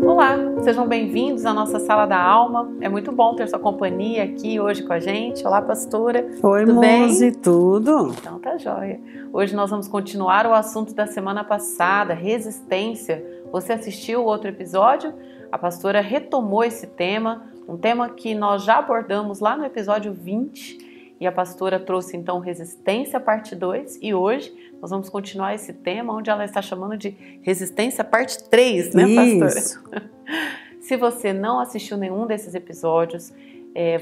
Olá, sejam bem-vindos à nossa Sala da Alma. É muito bom ter sua companhia aqui hoje com a gente. Olá, pastora. Oi, tudo Muzi, bem? tudo? Então tá jóia. Hoje nós vamos continuar o assunto da semana passada, resistência. Você assistiu o outro episódio? A pastora retomou esse tema, um tema que nós já abordamos lá no episódio 20, e a pastora trouxe então resistência parte 2, e hoje nós vamos continuar esse tema, onde ela está chamando de resistência parte 3, né, pastora? Isso. Se você não assistiu nenhum desses episódios,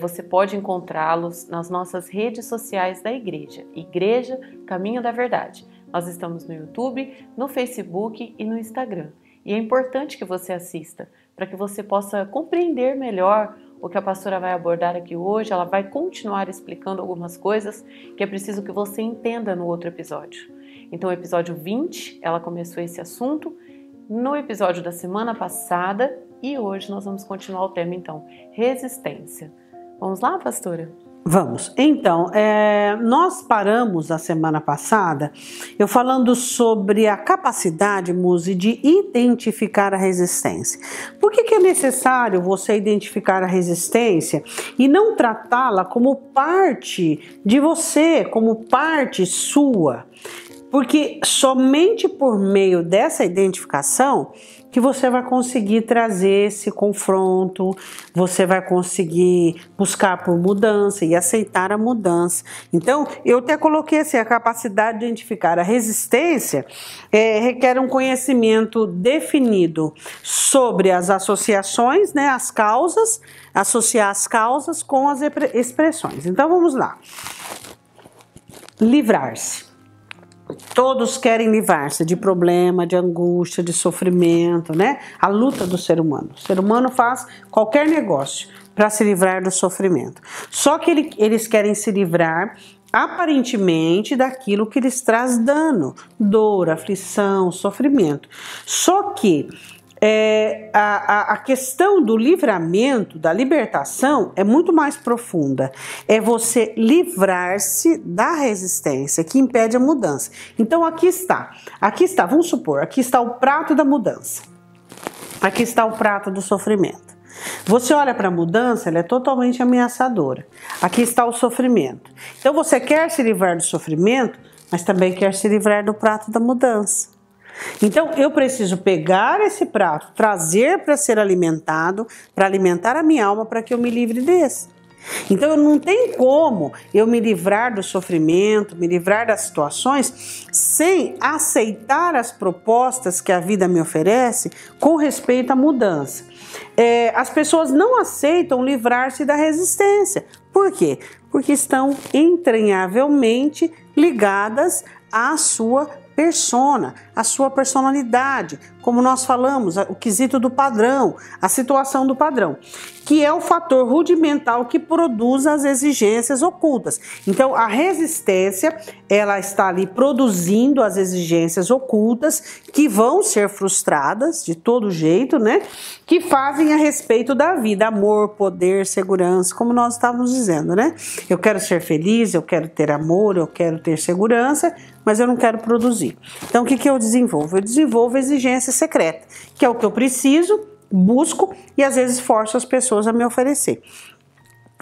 você pode encontrá-los nas nossas redes sociais da igreja, Igreja Caminho da Verdade. Nós estamos no YouTube, no Facebook e no Instagram. E é importante que você assista, para que você possa compreender melhor o que a pastora vai abordar aqui hoje. Ela vai continuar explicando algumas coisas que é preciso que você entenda no outro episódio. Então, no episódio 20, ela começou esse assunto, no episódio da semana passada, e hoje nós vamos continuar o tema, então, resistência. Vamos lá, pastora? Vamos. Então, nós paramos a semana passada eu falando sobre a capacidade, Muzi, de identificar a resistência. Por que é necessário você identificar a resistência e não tratá-la como parte de você, como parte sua? Porque somente por meio dessa identificação que você vai conseguir trazer esse confronto, você vai conseguir buscar por mudança e aceitar a mudança. Então, eu até coloquei assim, a capacidade de identificar a resistência requer um conhecimento definido sobre as associações, né, as causas, associar as causas com as expressões. Então, vamos lá. Livrar-se. Todos querem livrar-se de problema, de angústia, de sofrimento, né? A luta do ser humano. O ser humano faz qualquer negócio para se livrar do sofrimento. Só que eles querem se livrar aparentemente daquilo que lhes traz dano, dor, aflição, sofrimento. Só que a questão do livramento, da libertação, é muito mais profunda. É você livrar-se da resistência que impede a mudança. Então aqui está, vamos supor, aqui está o prato da mudança. Aqui está o prato do sofrimento. Você olha para a mudança, ela é totalmente ameaçadora. Aqui está o sofrimento. Então você quer se livrar do sofrimento, mas também quer se livrar do prato da mudança. Então eu preciso pegar esse prato, trazer para ser alimentado, para alimentar a minha alma, para que eu me livre desse. Então não tem como eu me livrar do sofrimento, me livrar das situações, sem aceitar as propostas que a vida me oferece com respeito à mudança. As pessoas não aceitam livrar-se da resistência. Por quê? Porque estão entranhavelmente ligadas à sua persona, a sua personalidade, como nós falamos, o quesito do padrão, a situação do padrão, que é o fator rudimental que produz as exigências ocultas. Então, a resistência, ela está ali produzindo as exigências ocultas que vão ser frustradas de todo jeito, né? Que fazem a respeito da vida, amor, poder, segurança, como nós estávamos dizendo, né? Eu quero ser feliz, eu quero ter amor, eu quero ter segurança, mas eu não quero produzir. Então, o que eu desenvolvo? Eu desenvolvo exigência secreta, que é o que eu preciso, busco e às vezes forço as pessoas a me oferecer.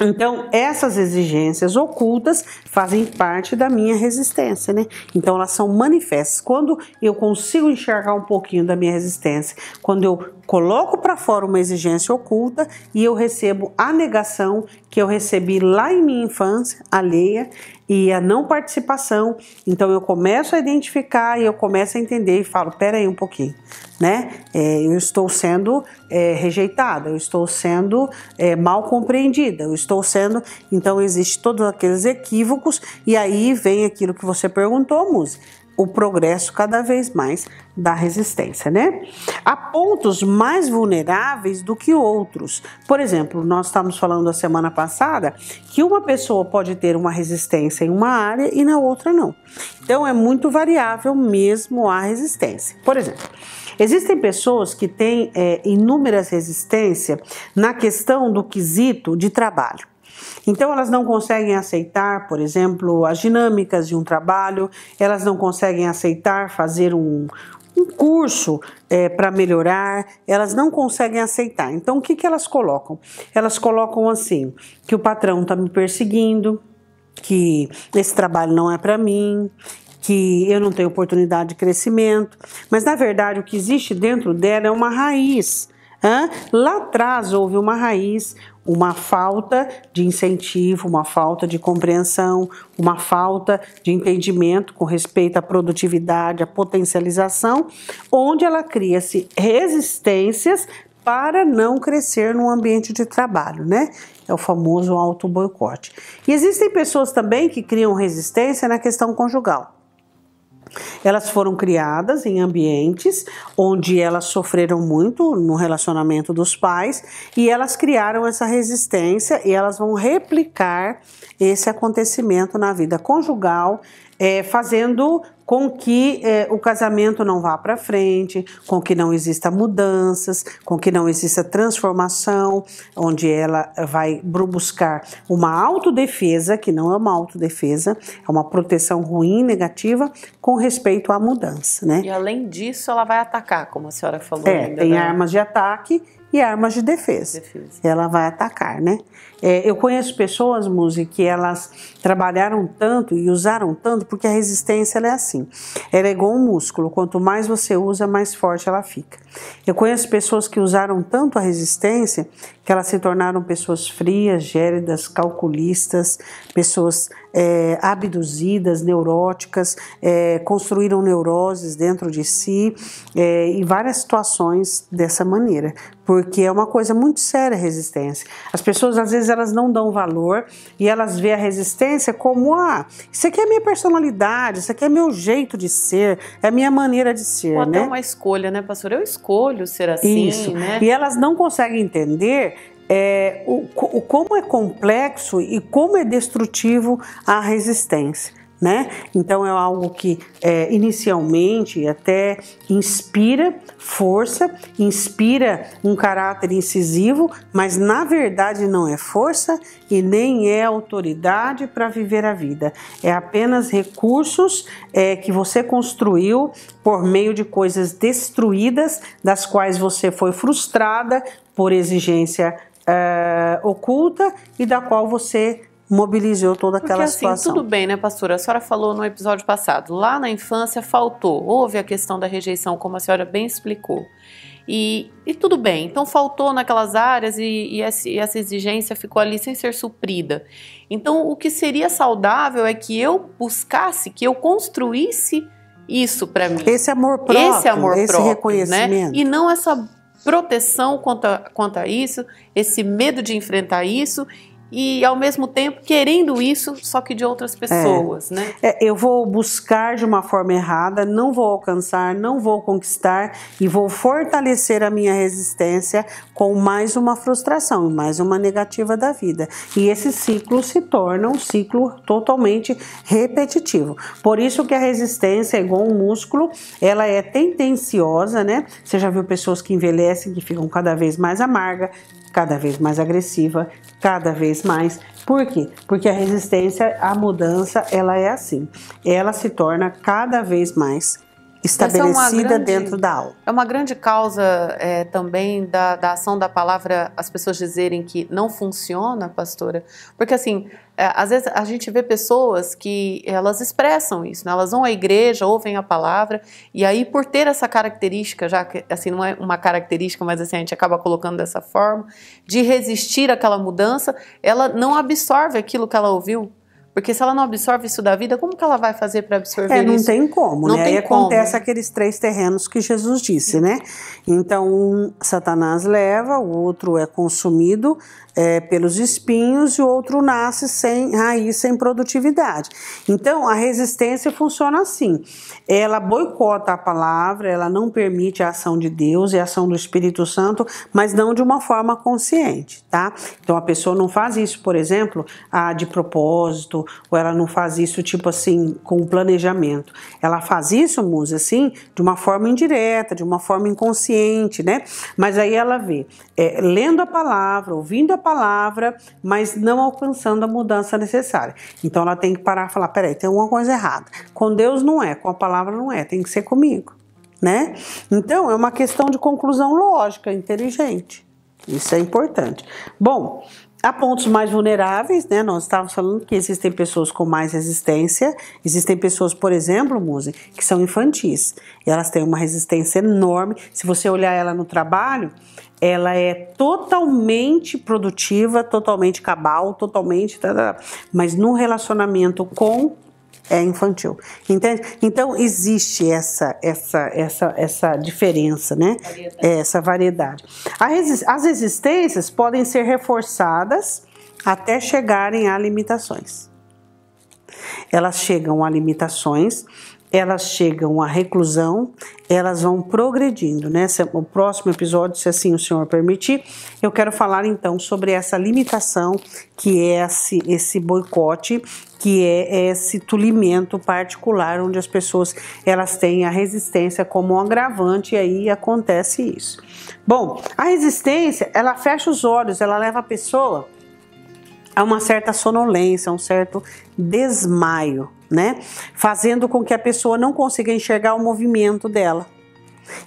Então, essas exigências ocultas fazem parte da minha resistência, né? Então, elas são manifestas. Quando eu consigo enxergar um pouquinho da minha resistência, quando eu coloco para fora uma exigência oculta e eu recebo a negação que eu recebi lá em minha infância, alheia, e a não participação, então eu começo a identificar e eu começo a entender e falo, peraí um pouquinho, né? Eu estou sendo rejeitada, eu estou sendo mal compreendida, eu estou sendo... Então existe todos aqueles equívocos e aí vem aquilo que você perguntou, Muzi, o progresso cada vez mais da resistência, né? Há pontos mais vulneráveis do que outros. Por exemplo, nós estávamos falando a semana passada que uma pessoa pode ter uma resistência em uma área e na outra não. Então é muito variável mesmo a resistência. Por exemplo, existem pessoas que têm inúmeras resistências na questão do quesito de trabalho. Então elas não conseguem aceitar, por exemplo, as dinâmicas de um trabalho, elas não conseguem aceitar fazer um curso para melhorar, elas não conseguem aceitar. Então o que elas colocam? Elas colocam assim, que o patrão está me perseguindo, que esse trabalho não é para mim, que eu não tenho oportunidade de crescimento, mas na verdade o que existe dentro dela é uma raiz. Lá atrás houve uma raiz, uma falta de incentivo, uma falta de compreensão, uma falta de entendimento com respeito à produtividade, à potencialização, onde ela cria-se resistências para não crescer no ambiente de trabalho, né? É o famoso auto-boicote. E existem pessoas também que criam resistência na questão conjugal. Elas foram criadas em ambientes onde elas sofreram muito no relacionamento dos pais e elas criaram essa resistência e elas vão replicar esse acontecimento na vida conjugal, fazendo com que o casamento não vá para frente, com que não exista mudanças, com que não exista transformação, onde ela vai buscar uma autodefesa, que não é uma autodefesa, é uma proteção ruim, negativa, com respeito à mudança, né? E além disso, ela vai atacar, como a senhora falou. Tem armas de ataque e armas de defesa. Ela vai atacar, né? Eu conheço pessoas, Muzi, que elas trabalharam tanto e usaram tanto, porque a resistência ela é assim. Ela é igual um músculo, quanto mais você usa, mais forte ela fica. Eu conheço pessoas que usaram tanto a resistência que elas se tornaram pessoas frias, gélidas, calculistas, pessoas abduzidas, neuróticas, construíram neuroses dentro de si e várias situações dessa maneira, porque é uma coisa muito séria a resistência. As pessoas às vezes elas não dão valor e elas veem a resistência como isso aqui é minha personalidade, isso aqui é meu jeito de ser, é a minha maneira de ser, ou né? até uma escolha, né, pastor? Eu escolho ser assim, isso, né? E elas não conseguem entender como é complexo e como é destrutivo a resistência, né? Então é algo que inicialmente até inspira força, inspira um caráter incisivo, mas na verdade não é força e nem é autoridade para viver a vida. É apenas recursos que você construiu por meio de coisas destruídas, das quais você foi frustrada por exigência oculta e da qual você mobilizou toda aquela situação. Tudo bem, né, pastora? A senhora falou no episódio passado, lá na infância houve a questão da rejeição, como a senhora bem explicou. E tudo bem, então faltou naquelas áreas e essa exigência ficou ali sem ser suprida. Então o que seria saudável é que eu buscasse, que eu construísse isso para mim. Esse amor próprio, esse reconhecimento. Né? E não essa proteção quanto a isso, esse medo de enfrentar isso e ao mesmo tempo querendo isso, só que de outras pessoas, né? Eu vou buscar de uma forma errada, não vou alcançar, não vou conquistar e vou fortalecer a minha resistência com mais uma frustração, mais uma negativa da vida. E esse ciclo se torna um ciclo totalmente repetitivo. Por isso que a resistência é igual um músculo, ela é tendenciosa, né? Você já viu pessoas que envelhecem, que ficam cada vez mais amarga, cada vez mais agressiva, cada vez mais. Por quê? Porque a resistência à mudança, ela é assim. Ela se torna cada vez mais estabelecida dentro da alma. É uma grande causa também da ação da palavra, as pessoas dizerem que não funciona, pastora, porque assim, às vezes a gente vê pessoas que elas expressam isso, né? Elas vão à igreja, ouvem a palavra, e aí por ter essa característica, já que assim não é uma característica, mas assim a gente acaba colocando dessa forma, de resistir àquela mudança, ela não absorve aquilo que ela ouviu. Porque se ela não absorve isso da vida, como que ela vai fazer para absorver não isso? Tem como, não né? Tem Aí acontece aqueles 3 terrenos que Jesus disse, né? Então, Satanás leva, o outro é consumido pelos espinhos e o outro nasce sem raiz, sem produtividade. Então, a resistência funciona assim. Ela boicota a palavra, ela não permite a ação de Deus e a ação do Espírito Santo, mas não de uma forma consciente, tá? Então, a pessoa não faz isso, por exemplo, de propósito, ou ela não faz isso, tipo assim, com planejamento. Ela faz isso, Musa, assim, de uma forma indireta, de uma forma inconsciente, né? Mas aí ela vê, lendo a palavra, ouvindo a palavra, mas não alcançando a mudança necessária. Então ela tem que parar e falar, peraí, tem alguma coisa errada. Com Deus não é, com a palavra não é, tem que ser comigo, né? Então é uma questão de conclusão lógica, inteligente. Isso é importante. Bom, há pontos mais vulneráveis, né? Nós estávamos falando que existem pessoas com mais resistência. Existem pessoas, por exemplo, Muzi, que são infantis. E elas têm uma resistência enorme. Se você olhar ela no trabalho, ela é totalmente produtiva, totalmente cabal, totalmente... Mas no relacionamento com... é infantil, entende? Então existe essa diferença, né? Essa variedade. As resistências podem ser reforçadas até chegarem a limitações. Elas chegam a limitações, elas chegam à reclusão, elas vão progredindo, né? O próximo episódio, se assim o Senhor permitir, eu quero falar então sobre essa limitação que é esse boicote, que é esse tolimento particular, onde as pessoas elas têm a resistência como um agravante e aí acontece isso. Bom, a resistência, ela fecha os olhos, ela leva a pessoa a uma certa sonolência, a um certo desmaio, né? Fazendo com que a pessoa não consiga enxergar o movimento dela.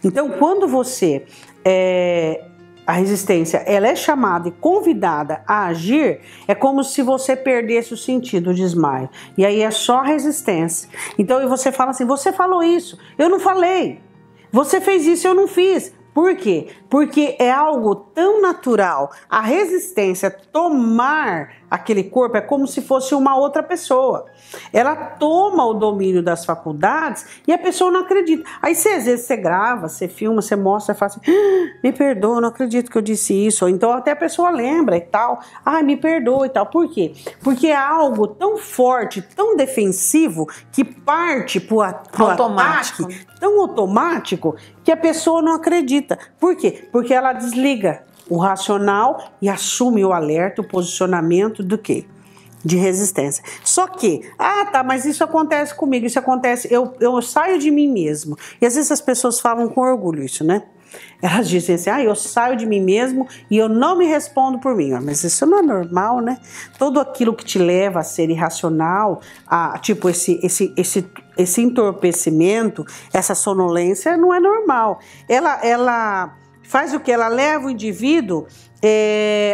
Então, quando você a resistência, ela é chamada e convidada a agir, é como se você perdesse o sentido de desmaio. E aí é só resistência. Então, você fala assim, você falou isso, eu não falei. Você fez isso, eu não fiz. Por quê? Porque é algo tão natural. A resistência tomar aquele corpo é como se fosse uma outra pessoa. Ela toma o domínio das faculdades e a pessoa não acredita. Aí às vezes você grava, você filma, você mostra, você fala assim, me perdoa, não acredito que eu disse isso. Ou então até a pessoa lembra e tal, me perdoa e tal. Por quê? Porque é algo tão forte, tão defensivo, que parte pro automático. Ataque, tão automático, que a pessoa não acredita. Por quê? Porque ela desliga o racional e assume o alerta, o posicionamento do quê? De resistência. Só que, mas isso acontece comigo, isso acontece, eu saio de mim mesmo. E às vezes as pessoas falam com orgulho isso, né? Elas dizem assim, eu saio de mim mesmo e eu não me respondo por mim. Mas isso não é normal, né? Tudo aquilo que te leva a ser irracional, tipo esse entorpecimento, essa sonolência não é normal. Ela faz o que? Ela leva o indivíduo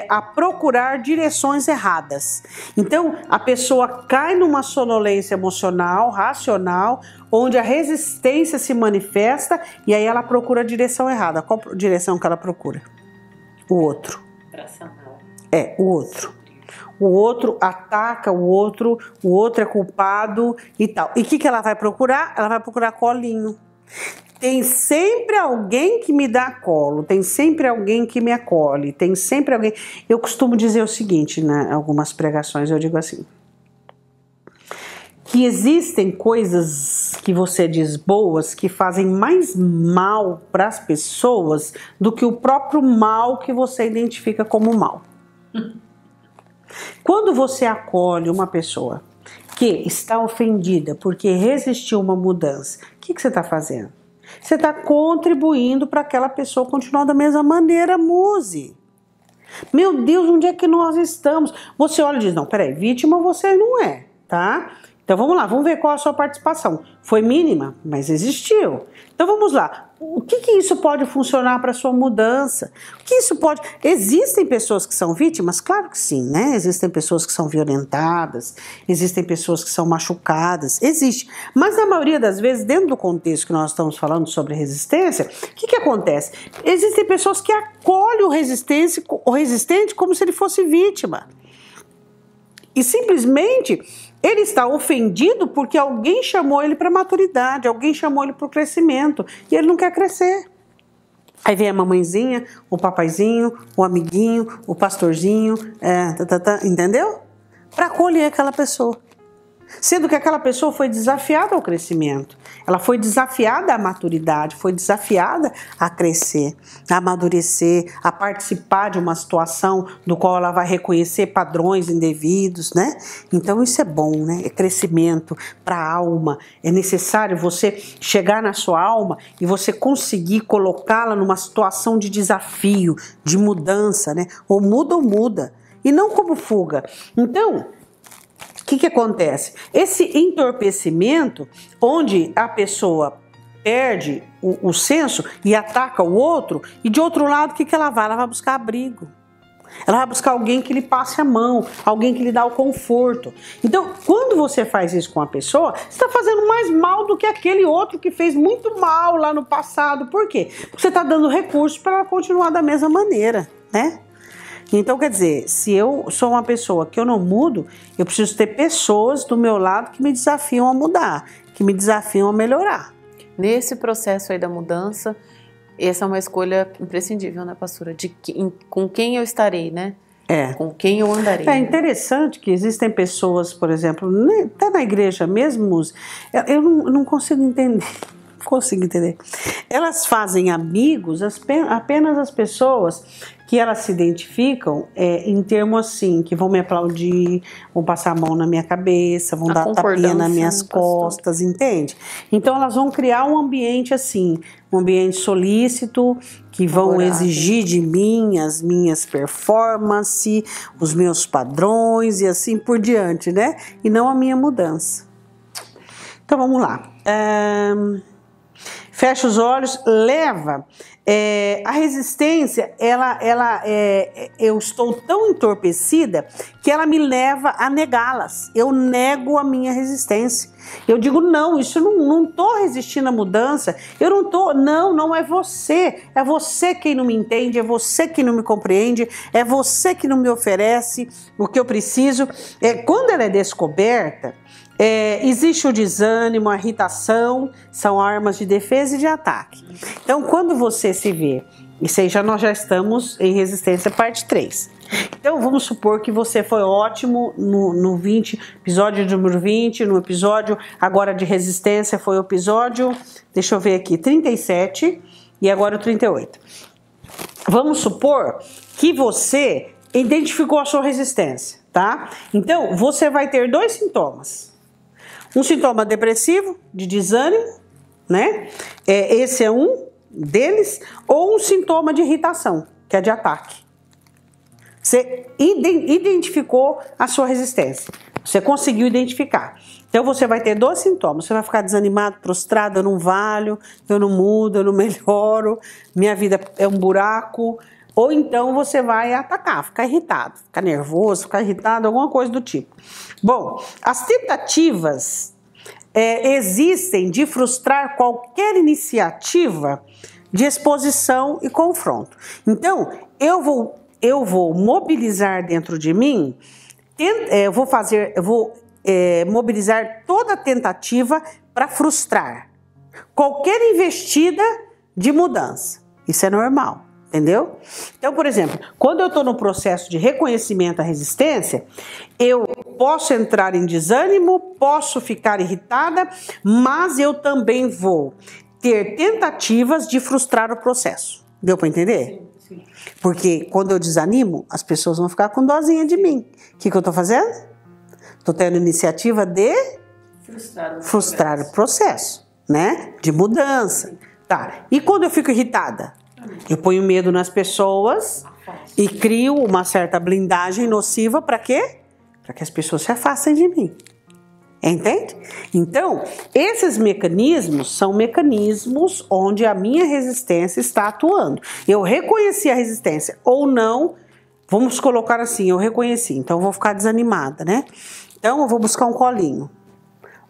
a procurar direções erradas. Então, a pessoa cai numa sonolência emocional, racional, onde a resistência se manifesta e aí ela procura a direção errada. Qual direção que ela procura? O outro. Racional. O outro. O outro ataca o outro é culpado e tal. E o que ela vai procurar? Ela vai procurar colinho. Tem sempre alguém que me dá colo, tem sempre alguém que me acolhe, tem sempre alguém... Eu costumo dizer o seguinte, né, algumas pregações, eu digo assim, que existem coisas que você diz boas que fazem mais mal para as pessoas do que o próprio mal que você identifica como mal. Quando você acolhe uma pessoa que está ofendida porque resistiu a uma mudança, o que você está fazendo? Você está contribuindo para aquela pessoa continuar da mesma maneira, Muse. Meu Deus, onde é que nós estamos? Você olha e diz, não, peraí, vítima você não é, tá? Então vamos lá, vamos ver qual a sua participação. Foi mínima, mas existiu. Então vamos lá, o que isso pode funcionar para a sua mudança? O que isso pode... Existem pessoas que são vítimas? Claro que sim, né? Existem pessoas que são violentadas, existem pessoas que são machucadas, existe. Mas na maioria das vezes, dentro do contexto que nós estamos falando sobre resistência, o que acontece? Existem pessoas que acolhem o resistente como se ele fosse vítima. E simplesmente ele está ofendido porque alguém chamou ele para maturidade, alguém chamou ele para o crescimento e ele não quer crescer. Aí vem a mamãezinha, o papaizinho, o amiguinho, o pastorzinho, entendeu? Para acolher aquela pessoa. Sendo que aquela pessoa foi desafiada ao crescimento. Ela foi desafiada à maturidade, foi desafiada a crescer, a amadurecer, a participar de uma situação do qual ela vai reconhecer padrões indevidos, né? Então isso é bom, né? É crescimento para a alma. É necessário você chegar na sua alma e você conseguir colocá-la numa situação de desafio, de mudança, né? Ou muda, e não como fuga. Então, o que acontece? Esse entorpecimento, onde a pessoa perde o senso e ataca o outro, e de outro lado, o que ela vai? Ela vai buscar abrigo. Ela vai buscar alguém que lhe passe a mão, alguém que lhe dá o conforto. Então, quando você faz isso com a pessoa, você está fazendo mais mal do que aquele outro que fez muito mal lá no passado. Por quê? Porque você está dando recursos para ela continuar da mesma maneira, né? Então, quer dizer, se eu sou uma pessoa que eu não mudo, eu preciso ter pessoas do meu lado que me desafiam a mudar, que me desafiam a melhorar. Nesse processo aí da mudança, essa é uma escolha imprescindível, né, pastora? Com quem eu estarei, né? Com quem eu andarei. É interessante que existem pessoas, por exemplo, até na igreja mesmo, eu não consigo entender. Elas fazem amigos apenas as pessoas que elas se identificam em termos assim, que vão me aplaudir, vão passar a mão na minha cabeça, vão dar tapinha nas minhas costas, entende? Então elas vão criar um ambiente assim, um ambiente solícito, que vão exigir de mim as minhas performances, os meus padrões e assim por diante, né? E não a minha mudança. Então vamos lá. Fecha os olhos, leva. A resistência, eu estou tão entorpecida que ela me leva a negá-las. Eu nego a minha resistência. Eu digo, não, isso não estou resistindo à mudança. Eu não estou, não é você. É você quem não me entende, é você quem não me compreende, é você que não me oferece o que eu preciso. Quando ela é descoberta, existe o desânimo, a irritação, são armas de defesa e de ataque. Então, quando você se vê, isso aí nós já estamos em resistência parte 3. Então, vamos supor que você foi ótimo no episódio número 20, no episódio agora de resistência foi o episódio, deixa eu ver aqui, 37 e agora o 38. Vamos supor que você identificou a sua resistência, tá? Então, você vai ter 2 sintomas. Um sintoma depressivo, de desânimo, né? Esse é um deles. Ou um sintoma de irritação, que é de ataque. Você identificou a sua resistência. Você conseguiu identificar. Então você vai ter 2 sintomas. Você vai ficar desanimado, prostrado, eu não valho, eu não mudo, eu não melhoro, minha vida é um buraco. Ou então você vai atacar, ficar irritado, ficar nervoso, ficar irritado, alguma coisa do tipo. Bom, as tentativas existem de frustrar qualquer iniciativa de exposição e confronto. Então, eu vou mobilizar dentro de mim, eu vou mobilizar toda tentativa para frustrar qualquer investida de mudança. Isso é normal. Entendeu? Então, por exemplo, quando eu estou no processo de reconhecimento à resistência, eu posso entrar em desânimo, posso ficar irritada, mas eu também vou ter tentativas de frustrar o processo. Deu para entender? Sim. Porque quando eu desanimo, as pessoas vão ficar com dozinha de mim. O que eu estou fazendo? Estou tendo iniciativa de frustrar o processo, né? De mudança. Tá. E quando eu fico irritada? Eu ponho medo nas pessoas e crio uma certa blindagem nociva para quê? Para que as pessoas se afastem de mim. Entende? Então, esses mecanismos são mecanismos onde a minha resistência está atuando. Eu reconheci a resistência ou não, vamos colocar assim, eu reconheci, então eu vou ficar desanimada, né? Então eu vou buscar um colinho.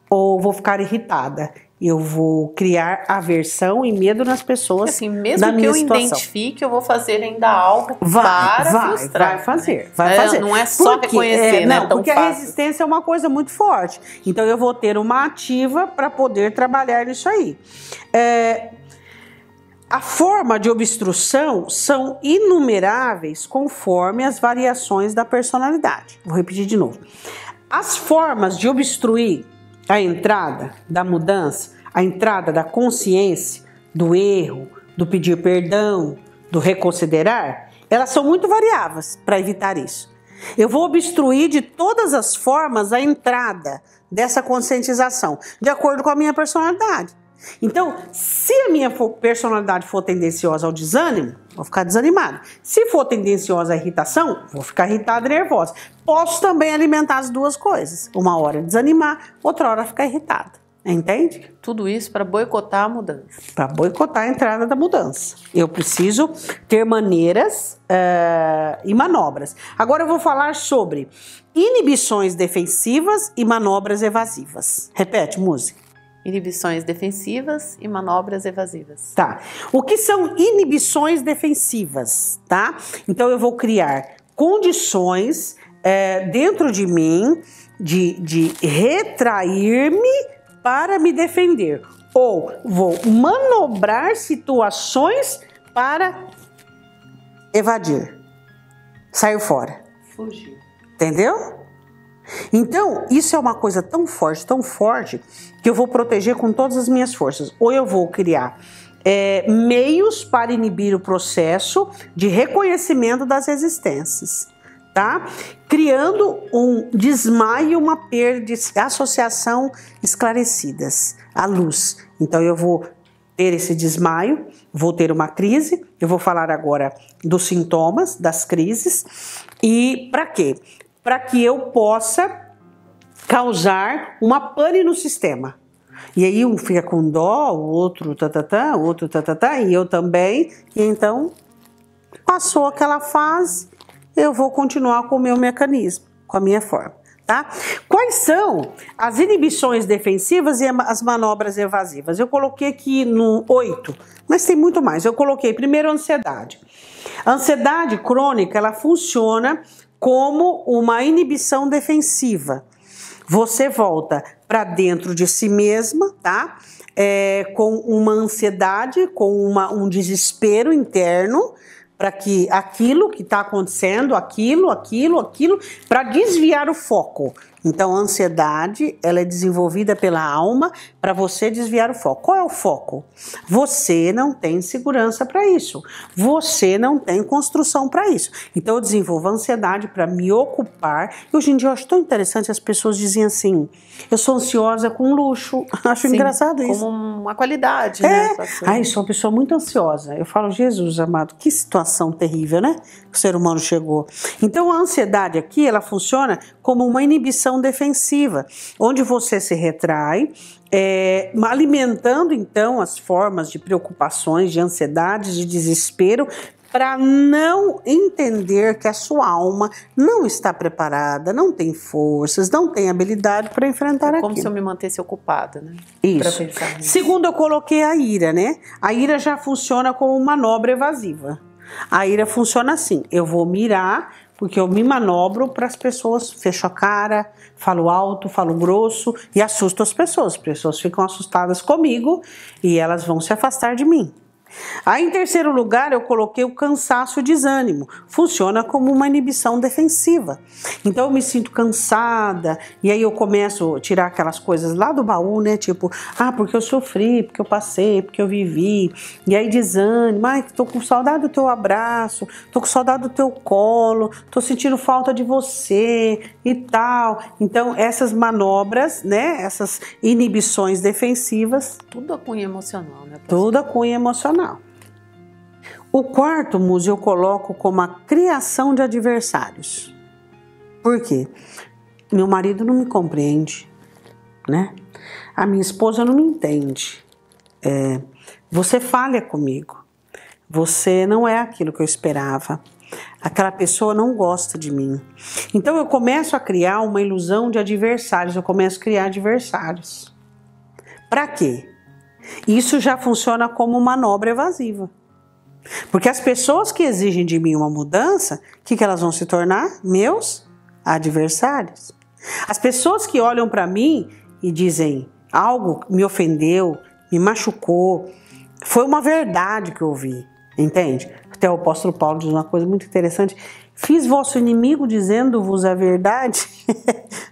Ou vou ficar irritada. Eu vou criar aversão e medo nas pessoas. Assim, mesmo que eu identifique, eu vou fazer ainda algo para frustrar. Vai fazer. Não é só reconhecer, né? Não, porque a resistência é uma coisa muito forte. Então eu vou ter uma ativa para poder trabalhar isso aí. A forma de obstrução são inumeráveis conforme as variações da personalidade. Vou repetir de novo. As formas de obstruir a entrada da mudança, a entrada da consciência, do erro, do pedir perdão, do reconsiderar, elas são muito variáveis para evitar isso. Eu vou obstruir de todas as formas a entrada dessa conscientização, de acordo com a minha personalidade. Então, se a minha personalidade for tendenciosa ao desânimo, vou ficar desanimado. Se for tendenciosa à irritação, vou ficar irritada e nervosa. Posso também alimentar as duas coisas. Uma hora desanimar, outra hora ficar irritada. Entende? Tudo isso para boicotar a mudança. Para boicotar a entrada da mudança. Eu preciso ter maneiras e manobras. Agora eu vou falar sobre inibições defensivas e manobras evasivas. Repete, música. Inibições defensivas e manobras evasivas. Tá. O que são inibições defensivas, tá? Então eu vou criar condições dentro de mim de retrair-me para me defender. Ou vou manobrar situações para evadir. Sair fora. Fugir. Entendeu? Então, isso é uma coisa tão forte, que eu vou proteger com todas as minhas forças. Ou eu vou criar meios para inibir o processo de reconhecimento das resistências, tá? Criando um desmaio e uma perda de associação esclarecidas à luz. Então, eu vou ter esse desmaio, vou ter uma crise, eu vou falar agora dos sintomas das crises. E para quê? Para que eu possa causar uma pane no sistema. E aí um fica com dó, o outro o outro e eu também. E então, passou aquela fase, eu vou continuar com o meu mecanismo, com a minha forma, tá? Quais são as inibições defensivas e as manobras evasivas? Eu coloquei aqui no 8, mas tem muito mais. Eu coloquei primeiro a ansiedade. A ansiedade crônica, ela funciona como uma inibição defensiva. Você volta para dentro de si mesma, tá? Com uma ansiedade, com um desespero interno, para que aquilo que está acontecendo, aquilo, para desviar o foco. Então, a ansiedade, ela é desenvolvida pela alma para você desviar o foco. Qual é o foco? Você não tem segurança para isso. Você não tem construção para isso. Então, eu desenvolvo a ansiedade para me ocupar. E hoje em dia, eu acho tão interessante, as pessoas dizem assim, eu sou ansiosa com luxo. Acho engraçado isso. Como uma qualidade, né? Ai, sou uma pessoa muito ansiosa. Eu falo, Jesus amado, que situação terrível, né? O ser humano chegou. Então, a ansiedade aqui, ela funciona como uma inibição defensiva, onde você se retrai, alimentando então as formas de preocupações, de ansiedades, de desespero, para não entender que a sua alma não está preparada, não tem forças, não tem habilidade para enfrentar aquilo. Como se eu me mantesse ocupada, né? Isso. Segundo, eu coloquei a ira, né? A ira já funciona como manobra evasiva. A ira funciona assim, eu vou mirar, porque eu me manobro para as pessoas, fecho a cara, falo alto, falo grosso e assusto as pessoas ficam assustadas comigo e elas vão se afastar de mim. Aí, em terceiro lugar, eu coloquei o cansaço e o desânimo. Funciona como uma inibição defensiva. Então, eu me sinto cansada e aí eu começo a tirar aquelas coisas lá do baú, né? Tipo, porque eu sofri, porque eu passei, porque eu vivi. E aí, desânimo. Tô com saudade do teu abraço, tô com saudade do teu colo, tô sentindo falta de você e tal. Então, essas manobras, né? Essas inibições defensivas. Tudo a cunho emocional, né? Tudo a cunho emocional. O quarto, Muzi, eu coloco como a criação de adversários. Por quê? Meu marido não me compreende, né? A minha esposa não me entende. Você falha comigo. Você não é aquilo que eu esperava. Aquela pessoa não gosta de mim. Então eu começo a criar uma ilusão de adversários. Eu começo a criar adversários. Para quê? Isso já funciona como manobra evasiva. Porque as pessoas que exigem de mim uma mudança, o que elas vão se tornar? Meus adversários. As pessoas que olham para mim e dizem algo me ofendeu, me machucou, foi uma verdade que eu ouvi, entende? Até o apóstolo Paulo diz uma coisa muito interessante, Fiz vosso inimigo dizendo-vos a verdade?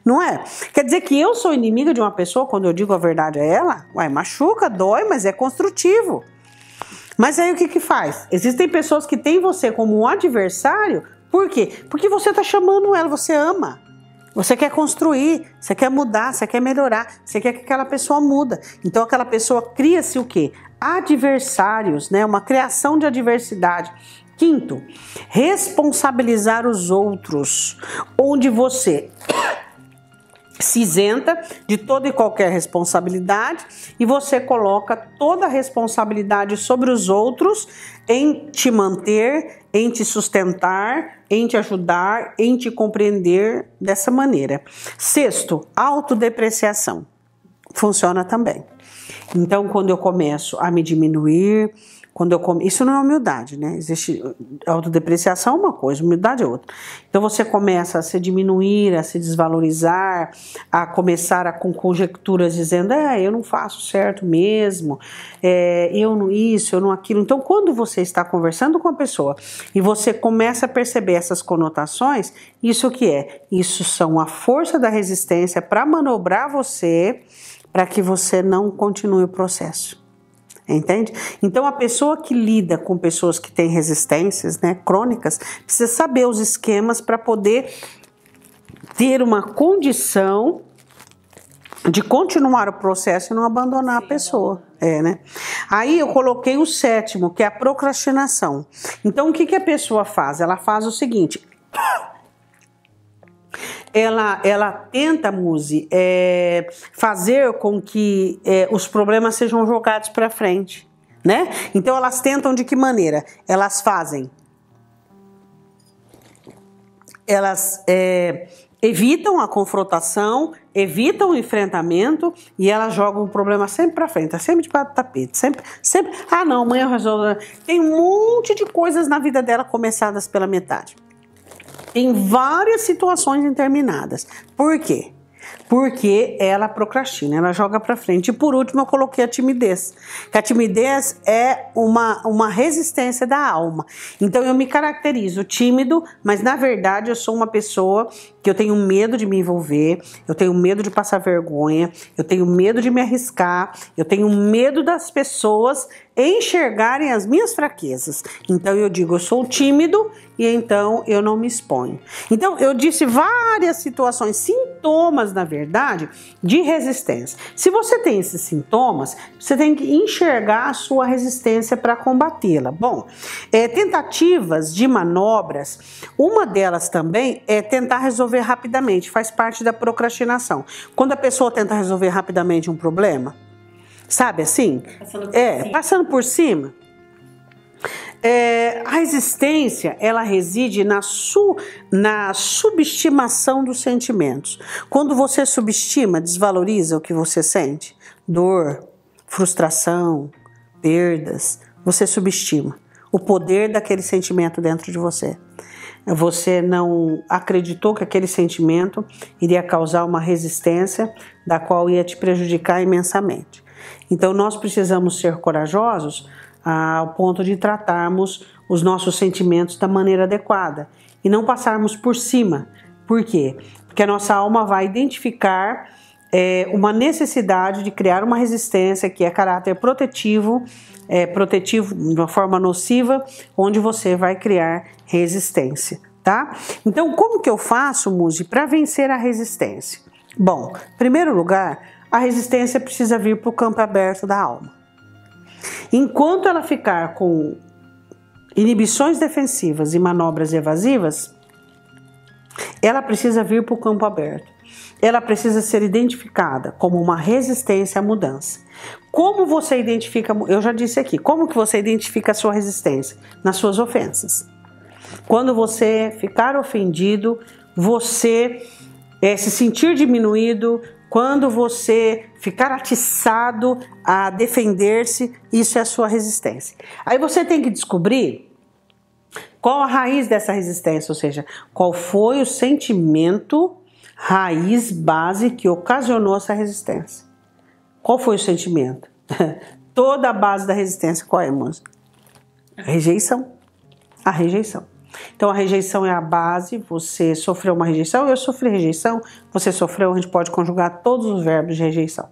Não é? Quer dizer que eu sou inimiga de uma pessoa quando eu digo a verdade a ela? Ué, machuca, dói, mas é construtivo. Mas aí o que faz? Existem pessoas que têm você como um adversário. Por quê? Porque você está chamando ela, você ama. Você quer construir, você quer mudar, você quer melhorar, você quer que aquela pessoa muda. Então aquela pessoa cria-se o quê? Adversários, né? Uma criação de adversidade. Quinto, responsabilizar os outros, onde você se isenta de toda e qualquer responsabilidade e você coloca toda a responsabilidade sobre os outros em te manter, em te sustentar, em te ajudar, em te compreender dessa maneira. Sexto, autodepreciação. Funciona também. Então, quando eu começo a me diminuir, isso não é humildade, né? Existe autodepreciação é uma coisa, humildade é outra. Então você começa a se diminuir, a se desvalorizar, a começar com conjecturas dizendo, eu não faço certo mesmo, eu não isso, eu não aquilo. Então quando você está conversando com a pessoa e você começa a perceber essas conotações, isso o que é? Isso são a força da resistência para manobrar você, para que você não continue o processo. Entende? Então a pessoa que lida com pessoas que têm resistências, né, crônicas, precisa saber os esquemas para poder ter uma condição de continuar o processo e não abandonar a pessoa. Né? Aí eu coloquei o sétimo, que é a procrastinação. Então o que a pessoa faz? Ela faz o seguinte... Ela tenta, Muzi, fazer com que os problemas sejam jogados para frente, né? Então elas tentam de que maneira? Elas evitam a confrontação, evitam o enfrentamento e elas jogam o problema sempre para frente, sempre debaixo do tapete, sempre, não, amanhã eu resolvo. Tem um monte de coisas na vida dela começadas pela metade. Tem várias situações interminadas. Por quê? Porque ela procrastina, ela joga para frente. E por último eu coloquei a timidez. Que a timidez é uma resistência da alma. Então eu me caracterizo tímido, mas na verdade eu sou uma pessoa que eu tenho medo de me envolver, eu tenho medo de passar vergonha, eu tenho medo de me arriscar, eu tenho medo das pessoas enxergarem as minhas fraquezas. Então eu digo, eu sou tímido e então eu não me exponho. Então eu disse várias situações, sintomas na verdade, de resistência. Se você tem esses sintomas, você tem que enxergar a sua resistência para combatê-la. Bom, tentativas de manobras, uma delas também é tentar resolver rapidamente, faz parte da procrastinação. Quando a pessoa tenta resolver rapidamente um problema, sabe assim? Passando por cima. A resistência, ela reside na subestimação dos sentimentos. Quando você subestima, desvaloriza o que você sente, dor, frustração, perdas, você subestima o poder daquele sentimento dentro de você. Você não acreditou que aquele sentimento iria causar uma resistência da qual ia te prejudicar imensamente. Então nós precisamos ser corajosos ao ponto de tratarmos os nossos sentimentos da maneira adequada e não passarmos por cima. Por quê? Porque a nossa alma vai identificar uma necessidade de criar uma resistência que é caráter protetivo, protetivo de uma forma nociva, onde você vai criar resistência, tá? Então, como que eu faço, Muzi, para vencer a resistência? Bom, em primeiro lugar, a resistência precisa vir para o campo aberto da alma. Enquanto ela ficar com inibições defensivas e manobras evasivas, ela precisa vir para o campo aberto. Ela precisa ser identificada como uma resistência à mudança. Como você identifica, eu já disse aqui, como que você identifica a sua resistência? Nas suas ofensas. Quando você ficar ofendido, você se sentir diminuído, quando você ficar atiçado a defender-se, isso é a sua resistência. Aí você tem que descobrir qual a raiz dessa resistência, ou seja, qual foi o sentimento raiz, base que ocasionou essa resistência. Qual foi o sentimento? Toda a base da resistência, qual é, moça? A rejeição. A rejeição. Então a rejeição é a base, você sofreu uma rejeição, eu sofri rejeição, você sofreu, a gente pode conjugar todos os verbos de rejeição.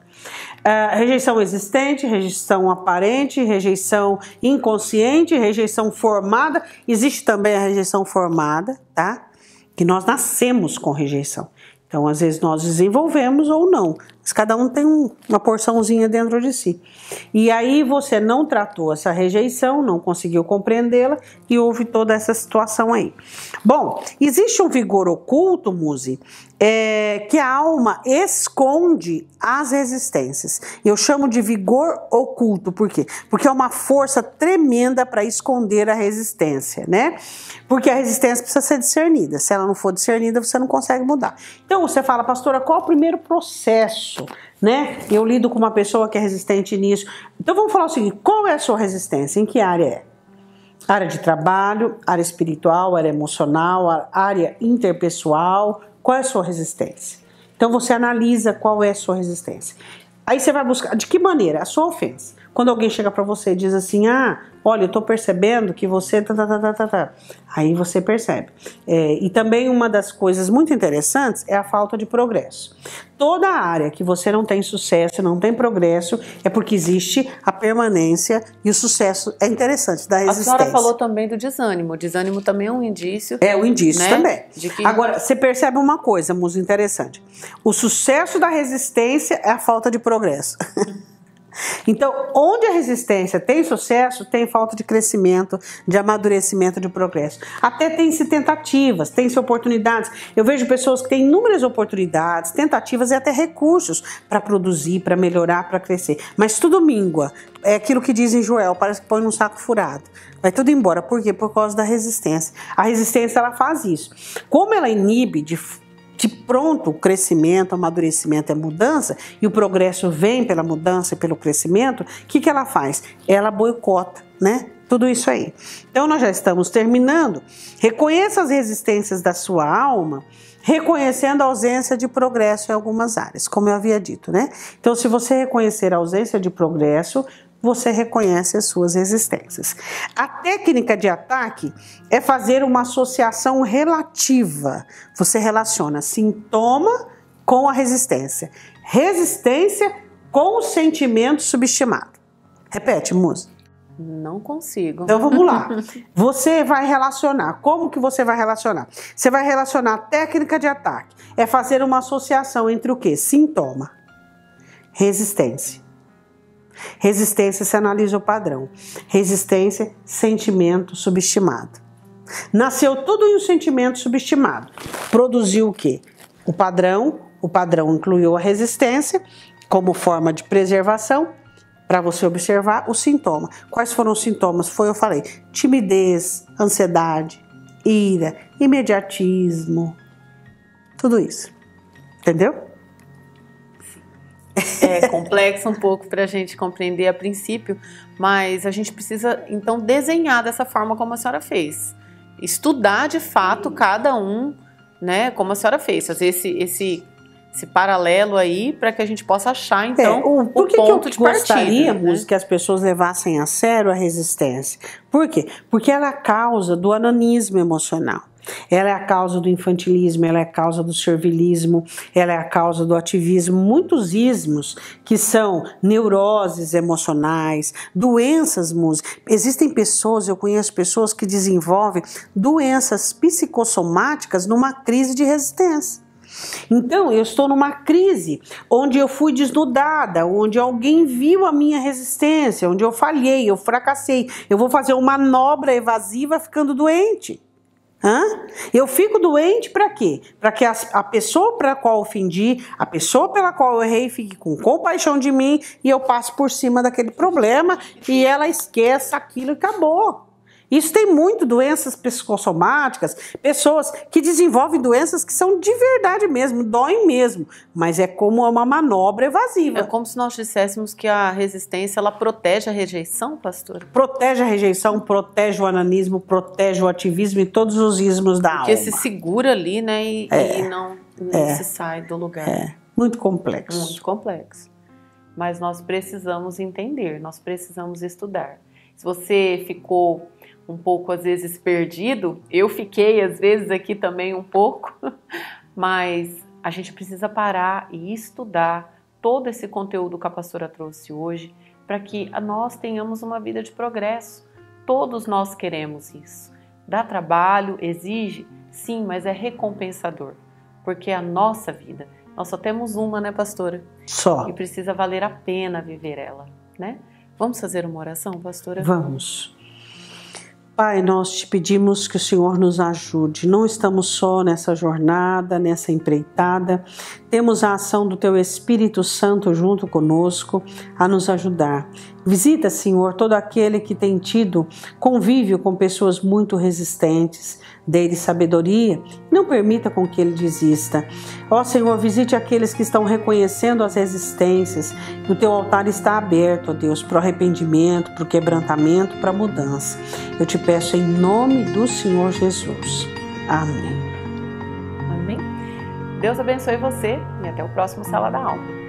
Rejeição existente, rejeição aparente, rejeição inconsciente, rejeição formada. Existe também a rejeição formada, tá? Que nós nascemos com rejeição. Então, às vezes nós desenvolvemos ou não, mas cada um tem uma porçãozinha dentro de si. E aí você não tratou essa rejeição, não conseguiu compreendê-la e houve toda essa situação aí. Bom, existe um vigor oculto, Muzi, que a alma esconde as resistências. Eu chamo de vigor oculto, por quê? Porque é uma força tremenda para esconder a resistência, né? Porque a resistência precisa ser discernida. Se ela não for discernida, você não consegue mudar. Então você fala, pastora, qual é o primeiro processo, né? Eu lido com uma pessoa que é resistente nisso. Então vamos falar o seguinte, qual é a sua resistência? Em que área é? Área de trabalho, área espiritual, área emocional, área interpessoal. Qual é a sua resistência? Então você analisa qual é a sua resistência. Aí você vai buscar, de que maneira? A sua ofensa. Quando alguém chega pra você e diz assim, olha, eu tô percebendo que você... Aí você percebe. E também uma das coisas muito interessantes é a falta de progresso. Toda área que você não tem sucesso, não tem progresso, é porque existe a permanência e o sucesso é interessante da resistência. A senhora falou também do desânimo. O desânimo também é um indício. É um indício, né? Também. De que... Agora, você percebe uma coisa, muito interessante. O sucesso da resistência é a falta de progresso. Então, onde a resistência tem sucesso, tem falta de crescimento, de amadurecimento, de progresso. Até tem-se tentativas, tem-se oportunidades. Eu vejo pessoas que têm inúmeras oportunidades, tentativas e até recursos para produzir, para melhorar, para crescer. Mas tudo míngua. É aquilo que diz em Joel, parece que põe num saco furado. Vai tudo embora. Por quê? Por causa da resistência. A resistência, ela faz isso. Como ela inibe de pronto o crescimento, o amadurecimento é mudança e o progresso vem pela mudança e pelo crescimento, o que ela faz? Ela boicota, né? Tudo isso aí. Então nós já estamos terminando. Reconheça as resistências da sua alma, reconhecendo a ausência de progresso em algumas áreas, como eu havia dito, né? Então se você reconhecer a ausência de progresso, você reconhece as suas resistências. A técnica de ataque é fazer uma associação relativa. Você relaciona sintoma com a resistência. Resistência com o sentimento subestimado. Repete, Musa. Não consigo. Então vamos lá. Você vai relacionar. Como que você vai relacionar? Você vai relacionar a técnica de ataque. É fazer uma associação entre o quê? Sintoma. Resistência. Resistência, se analisa o padrão. Resistência, sentimento subestimado. Nasceu tudo em um sentimento subestimado. Produziu o quê? O padrão incluiu a resistência como forma de preservação para você observar o sintoma. Quais foram os sintomas? Eu falei, timidez, ansiedade, ira, imediatismo, tudo isso. Entendeu? É complexo um pouco para a gente compreender a princípio, mas a gente precisa então desenhar dessa forma como a senhora fez. Estudar de fato cada um, né, como a senhora fez. Fazer esse paralelo aí para que a gente possa achar então o ponto de partida. Gostaríamos, né, que as pessoas levassem a sério a resistência. Por quê? Porque ela é a causa do ananismo emocional. Ela é a causa do infantilismo, ela é a causa do servilismo, ela é a causa do ativismo, muitos ismos que são neuroses emocionais, doenças músicas. Existem pessoas, eu conheço pessoas que desenvolvem doenças psicossomáticas numa crise de resistência. Então, eu estou numa crise onde eu fui desnudada, onde alguém viu a minha resistência, onde eu falhei, eu fracassei, eu vou fazer uma manobra evasiva ficando doente. Eu fico doente para quê? Para que a pessoa para a qual eu ofendi, a pessoa pela qual eu errei, fique com compaixão de mim e eu passo por cima daquele problema e ela esqueça aquilo e acabou. Isso tem muito doenças psicossomáticas, pessoas que desenvolvem doenças que são de verdade mesmo, doem mesmo, mas é como uma manobra evasiva. É como se nós disséssemos que a resistência, ela protege a rejeição, pastor? Protege a rejeição, protege o ananismo, protege o ativismo e todos os ismos da alma. Porque se segura ali, né, e não se sai do lugar. É, muito complexo. Muito complexo. Mas nós precisamos entender, nós precisamos estudar. Se você ficou um pouco às vezes perdido. Eu fiquei às vezes aqui também um pouco, mas a gente precisa parar e estudar todo esse conteúdo que a pastora trouxe hoje para que nós tenhamos uma vida de progresso. Todos nós queremos isso. Dá trabalho, exige? Sim, mas é recompensador, porque é a nossa vida. Nós só temos uma, né, pastora? Só. E precisa valer a pena viver ela, né? Vamos fazer uma oração, pastora? Vamos. Pai, nós te pedimos que o Senhor nos ajude. Não estamos só nessa jornada, nessa empreitada. Temos a ação do Teu Espírito Santo junto conosco a nos ajudar. Visita, Senhor, todo aquele que tem tido convívio com pessoas muito resistentes. Dê-lhe sabedoria e não permita com que ele desista. Ó Senhor, visite aqueles que estão reconhecendo as resistências. O Teu altar está aberto, ó Deus, para o arrependimento, para o quebrantamento, para a mudança. Eu te peço em nome do Senhor Jesus. Amém. Amém. Deus abençoe você e até o próximo Sala da Alma.